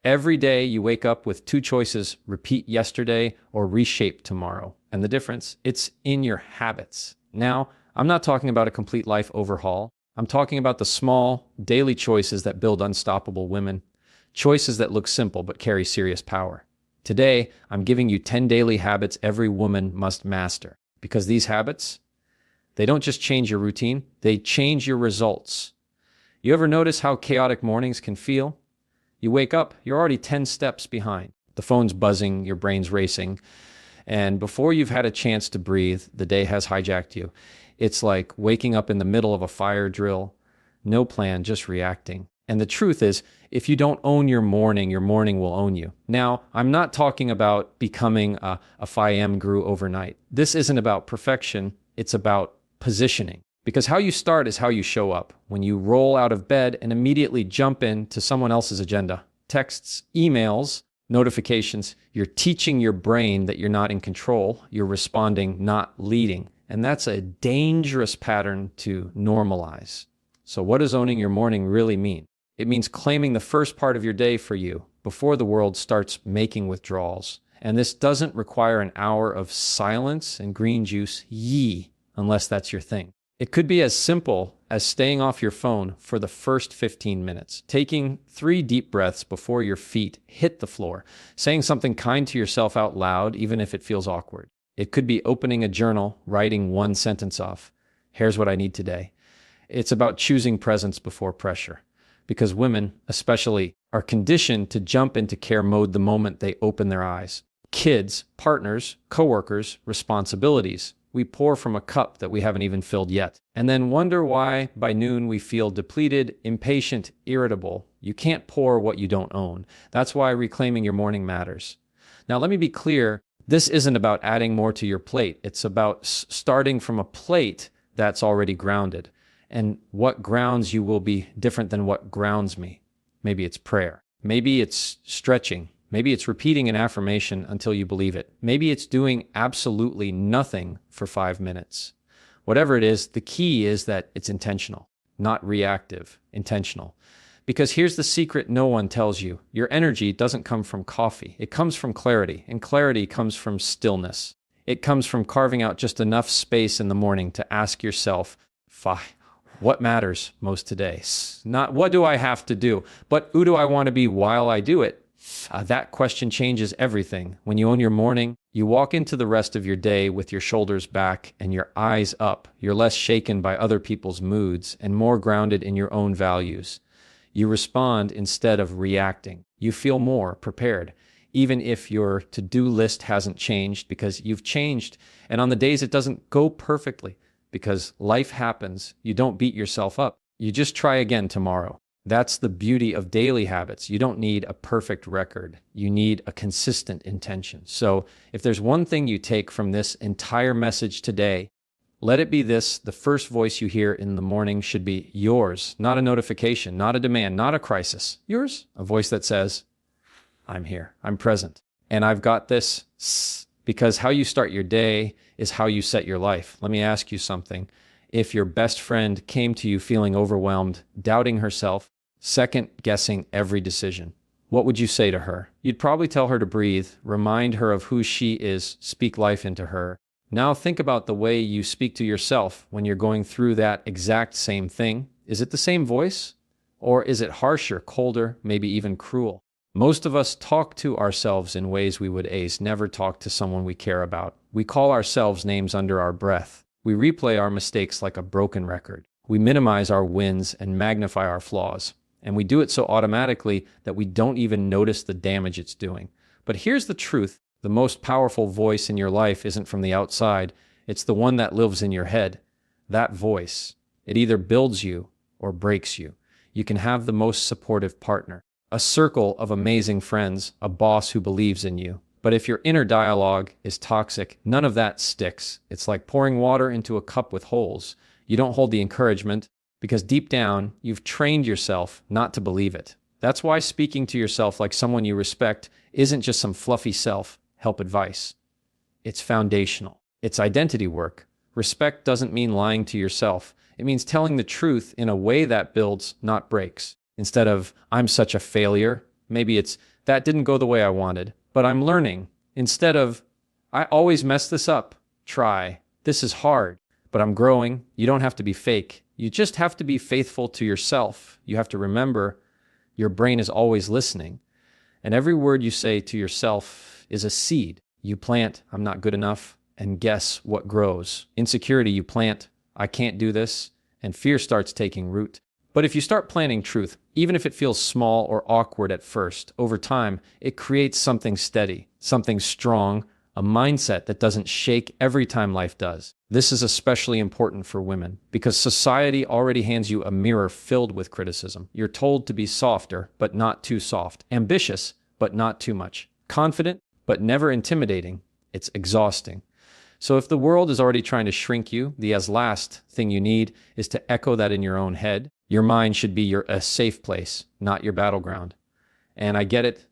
Every day you wake up with two choices: repeat yesterday or reshape tomorrow. And the difference, it's in your habits. Now, I'm not talking about a complete life overhaul. I'm talking about the small, daily choices that build unstoppable women, choices that look simple but carry serious power. Today, I'm giving you 10 daily habits every woman must master. Because these habits, they don't just change your routine, they change your results. You ever notice how chaotic mornings can feel? You wake up, you're already 10 steps behind. The phone's buzzing, your brain's racing, and before you've had a chance to breathe, the day has hijacked you. It's like waking up in the middle of a fire drill, no plan, just reacting. And the truth is, if you don't own your morning will own you. Now, I'm not talking about becoming a 5am guru overnight. This isn't about perfection, it's about positioning. Because how you start is how you show up. When you roll out of bed and immediately jump into someone else's agenda, texts, emails, notifications, you're teaching your brain that you're not in control. You're responding, not leading. And that's a dangerous pattern to normalize. So what does owning your morning really mean? It means claiming the first part of your day for you before the world starts making withdrawals. And this doesn't require an hour of silence and green juice, unless that's your thing. It could be as simple as staying off your phone for the first 15 minutes, taking 3 deep breaths before your feet hit the floor, saying something kind to yourself out loud, even if it feels awkward. It could be opening a journal, writing one sentence off. Here's what I need today. It's about choosing presence before pressure, because women, especially, are conditioned to jump into care mode the moment they open their eyes. Kids, partners, coworkers, responsibilities. We pour from a cup that we haven't even filled yet, and then wonder why by noon we feel depleted, impatient, irritable. You can't pour what you don't own. That's why reclaiming your morning matters. Now, let me be clear. This isn't about adding more to your plate. It's about starting from a plate that's already grounded. And what grounds you will be different than what grounds me. Maybe it's prayer. Maybe it's stretching. Maybe it's repeating an affirmation until you believe it. Maybe it's doing absolutely nothing for 5 minutes. Whatever it is, the key is that it's intentional, not reactive, intentional. Because here's the secret no one tells you. Your energy doesn't come from coffee. It comes from clarity, and clarity comes from stillness. It comes from carving out just enough space in the morning to ask yourself, what matters most today? Not what do I have to do, but who do I want to be while I do it? That question changes everything. When you own your morning, you walk into the rest of your day with your shoulders back and your eyes up. You're less shaken by other people's moods and more grounded in your own values. You respond instead of reacting. You feel more prepared, even if your to-do list hasn't changed, because you've changed. And on the days it doesn't go perfectly, because life happens, you don't beat yourself up. You just try again tomorrow. That's the beauty of daily habits. You don't need a perfect record. You need a consistent intention. So if there's one thing you take from this entire message today, let it be this: the first voice you hear in the morning should be yours, not a notification, not a demand, not a crisis. Yours, a voice that says, I'm here, I'm present, and I've got this. Because how you start your day is how you set your life. Let me ask you something. If your best friend came to you feeling overwhelmed, doubting herself, second-guessing every decision, what would you say to her? You'd probably tell her to breathe, remind her of who she is, speak life into her. Now think about the way you speak to yourself when you're going through that exact same thing. Is it the same voice? Or is it harsher, colder, maybe even cruel? Most of us talk to ourselves in ways we would never talk to someone we care about. We call ourselves names under our breath. We replay our mistakes like a broken record. We minimize our wins and magnify our flaws. And we do it so automatically that we don't even notice the damage it's doing. But here's the truth. The most powerful voice in your life isn't from the outside. It's the one that lives in your head. That voice, it either builds you or breaks you. You can have the most supportive partner, a circle of amazing friends, a boss who believes in you. But if your inner dialogue is toxic, none of that sticks. It's like pouring water into a cup with holes. You don't hold the encouragement because deep down, you've trained yourself not to believe it. That's why speaking to yourself like someone you respect isn't just some fluffy self-help advice. It's foundational. It's identity work. Respect doesn't mean lying to yourself. It means telling the truth in a way that builds, not breaks. Instead of, I'm such a failure, Maybe it's, that didn't go the way I wanted, but I'm learning. Instead of, I always mess this up, try. This is hard, but I'm growing. You don't have to be fake. You just have to be faithful to yourself. You have to remember your brain is always listening. And every word you say to yourself is a seed. You plant, I'm not good enough, and guess what grows? Insecurity, you plant, I can't do this, and fear starts taking root. But if you start planting truth, even if it feels small or awkward at first, over time, it creates something steady, something strong, a mindset that doesn't shake every time life does. This is especially important for women because society already hands you a mirror filled with criticism. You're told to be softer, but not too soft, ambitious, but not too much, confident, but never intimidating. It's exhausting. So if the world is already trying to shrink you, the last thing you need is to echo that in your own head. Your mind should be a safe place, not your battleground. And I get it.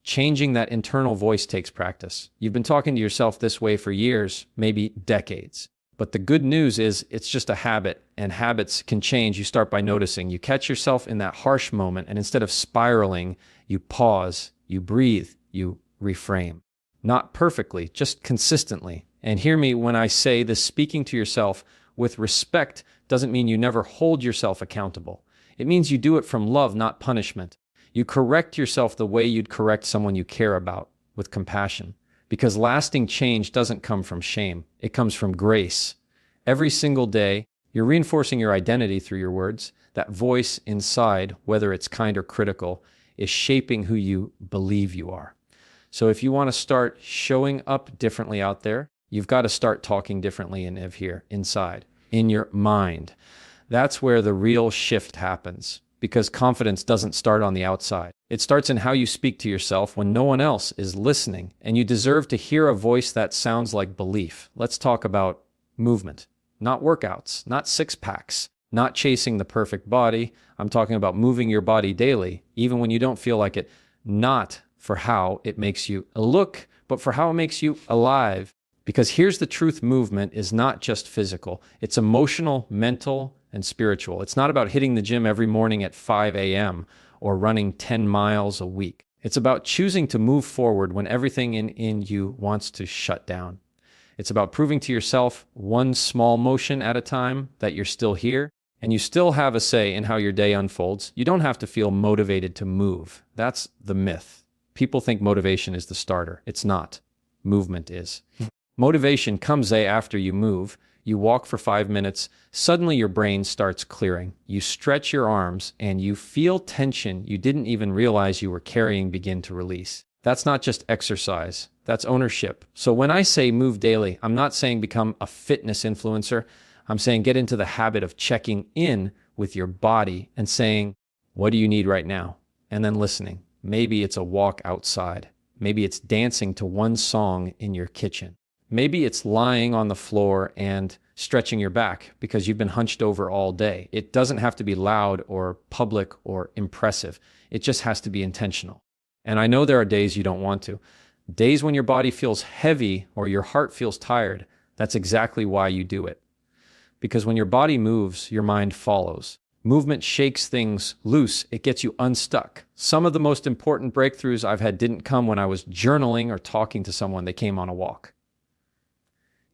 Changing that internal voice takes practice. You've been talking to yourself this way for years, maybe decades. But the good news is it's just a habit, and habits can change. You start by noticing. You catch yourself in that harsh moment, and instead of spiraling, you pause, you breathe, you reframe. Not perfectly, just consistently. And hear me when I say this, speaking to yourself with respect doesn't mean you never hold yourself accountable. It means you do it from love, not punishment. You correct yourself the way you'd correct someone you care about, with compassion. Because lasting change doesn't come from shame. It comes from grace. Every single day, you're reinforcing your identity through your words. That voice inside, whether it's kind or critical, is shaping who you believe you are. So if you want to start showing up differently out there, you've got to start talking differently in here, inside, in your mind. That's where the real shift happens. Because confidence doesn't start on the outside. It starts in how you speak to yourself when no one else is listening, and you deserve to hear a voice that sounds like belief. Let's talk about movement, not workouts, not six-packs, not chasing the perfect body. I'm talking about moving your body daily, even when you don't feel like it, not for how it makes you look, but for how it makes you alive. Because here's the truth, movement is not just physical. It's emotional, mental, and spiritual. It's not about hitting the gym every morning at 5 a.m. or running 10 miles a week. It's about choosing to move forward when everything in you wants to shut down. It's about proving to yourself one small motion at a time that you're still here and you still have a say in how your day unfolds. You don't have to feel motivated to move. That's the myth. People think motivation is the starter. It's not. Movement is. Motivation comes after you move. You walk for 5 minutes, suddenly your brain starts clearing. You stretch your arms and you feel tension you didn't even realize you were carrying begin to release. That's not just exercise, that's ownership. So when I say move daily, I'm not saying become a fitness influencer. I'm saying get into the habit of checking in with your body and saying, what do you need right now? And then listening. Maybe it's a walk outside. Maybe it's dancing to one song in your kitchen. Maybe it's lying on the floor and stretching your back because you've been hunched over all day. It doesn't have to be loud or public or impressive. It just has to be intentional. And I know there are days you don't want to. Days when your body feels heavy or your heart feels tired, that's exactly why you do it. Because when your body moves, your mind follows. Movement shakes things loose. It gets you unstuck. Some of the most important breakthroughs I've had didn't come when I was journaling or talking to someone. They came on a walk.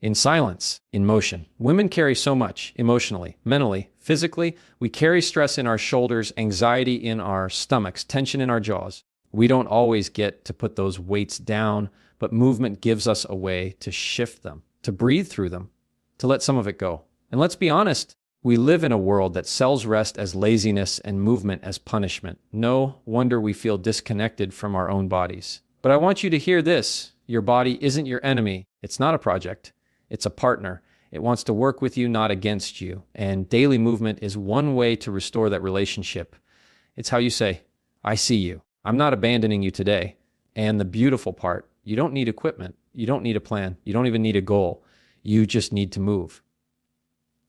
In silence, in motion. Women carry so much emotionally, mentally, physically. We carry stress in our shoulders, anxiety in our stomachs, tension in our jaws. We don't always get to put those weights down, but movement gives us a way to shift them, to breathe through them, to let some of it go. And let's be honest, we live in a world that sells rest as laziness and movement as punishment. No wonder we feel disconnected from our own bodies. But I want you to hear this. Your body isn't your enemy. It's not a project. It's a partner. It wants to work with you, not against you. And daily movement is one way to restore that relationship. It's how you say, I see you. I'm not abandoning you today. And the beautiful part, you don't need equipment. You don't need a plan. You don't even need a goal. You just need to move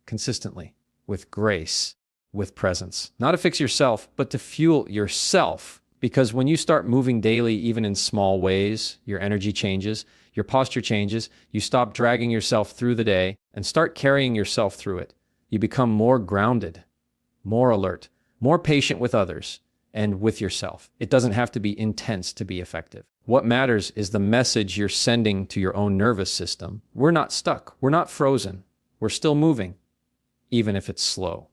consistently, with grace, with presence. Not to fix yourself, but to fuel yourself. Because when you start moving daily, even in small ways, your energy changes. Your posture changes, you stop dragging yourself through the day and start carrying yourself through it. You become more grounded, more alert, more patient with others, and with yourself. It doesn't have to be intense to be effective. What matters is the message you're sending to your own nervous system. We're not stuck. We're not frozen. We're still moving, even if it's slow,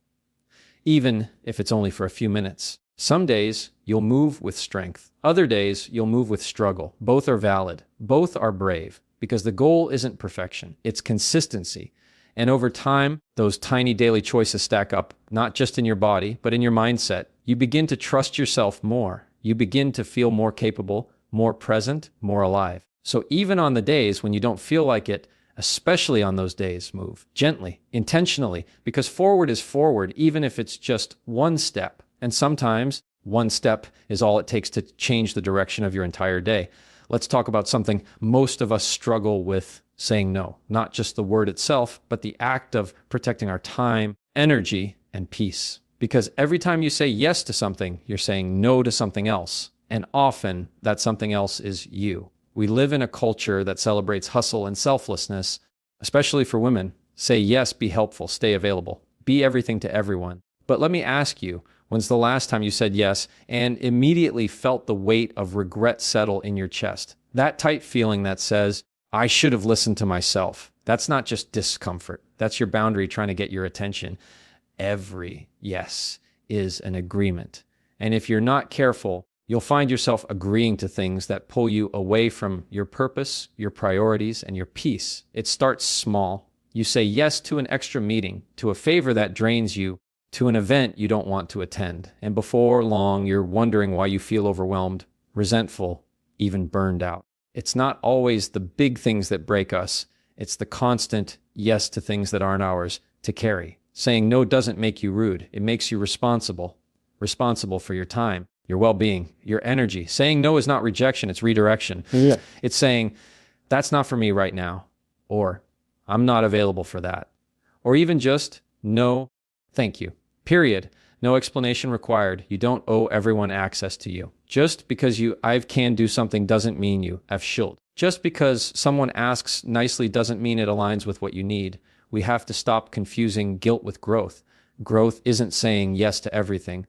even if it's only for a few minutes. Some days you'll move with strength. Other days you'll move with struggle. Both are valid. Both are brave, because the goal isn't perfection. It's consistency. And over time, those tiny daily choices stack up, not just in your body, but in your mindset. You begin to trust yourself more. You begin to feel more capable, more present, more alive. So even on the days when you don't feel like it, especially on those days, move gently, intentionally, because forward is forward, even if it's just one step. And sometimes one step is all it takes to change the direction of your entire day. Let's talk about something most of us struggle with: saying no. Not just the word itself, but the act of protecting our time, energy, and peace. Because every time you say yes to something, you're saying no to something else. And often that something else is you. We live in a culture that celebrates hustle and selflessness, especially for women. Say yes, be helpful, stay available, be everything to everyone. But let me ask you, when's the last time you said yes and immediately felt the weight of regret settle in your chest? That tight feeling that says, I should have listened to myself. That's not just discomfort. That's your boundary trying to get your attention. Every yes is an agreement. And if you're not careful, you'll find yourself agreeing to things that pull you away from your purpose, your priorities, and your peace. It starts small. You say yes to an extra meeting, to a favor that drains you, to an event you don't want to attend. And before long, you're wondering why you feel overwhelmed, resentful, even burned out. It's not always the big things that break us. It's the constant yes to things that aren't ours to carry. Saying no doesn't make you rude. It makes you responsible for your time, your well-being, your energy. Saying no is not rejection, it's redirection. Yeah. It's saying, that's not for me right now, or I'm not available for that, or even just, no, thank you, period. No explanation required. You don't owe everyone access to you. Just because I can do something doesn't mean you have should. Just because someone asks nicely doesn't mean it aligns with what you need. We have to stop confusing guilt with growth. Growth isn't saying yes to everything.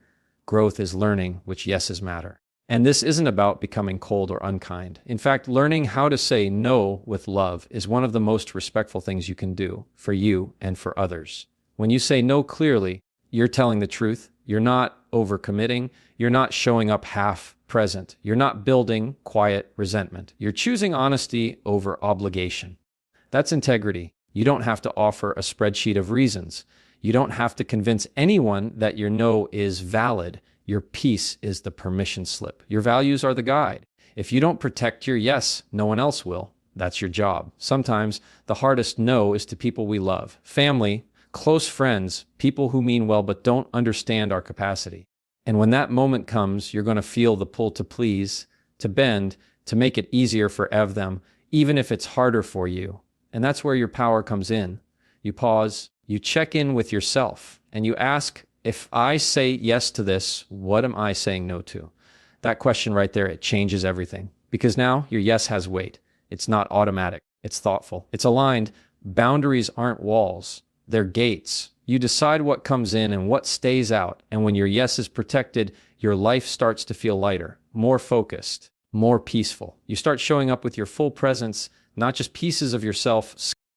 Growth is learning which yeses matter. And this isn't about becoming cold or unkind. In fact, learning how to say no with love is one of the most respectful things you can do for you and for others. When you say no clearly, you're telling the truth. You're not overcommitting. You're not showing up half present. You're not building quiet resentment. You're choosing honesty over obligation. That's integrity. You don't have to offer a spreadsheet of reasons. You don't have to convince anyone that your no is valid. Your peace is the permission slip. Your values are the guide. If you don't protect your yes, no one else will. That's your job. Sometimes the hardest no is to people we love. Family, close friends, people who mean well but don't understand our capacity. And when that moment comes, you're going to feel the pull to please, to bend, to make it easier for them, even if it's harder for you. And that's where your power comes in. You pause, you check in with yourself, and you ask, if I say yes to this, what am I saying no to? That question right there, it changes everything. Because now your yes has weight. It's not automatic. It's thoughtful. It's aligned. Boundaries aren't walls. They're gates. You decide what comes in and what stays out. And when your yes is protected, your life starts to feel lighter, more focused, more peaceful. You start showing up with your full presence, not just pieces of yourself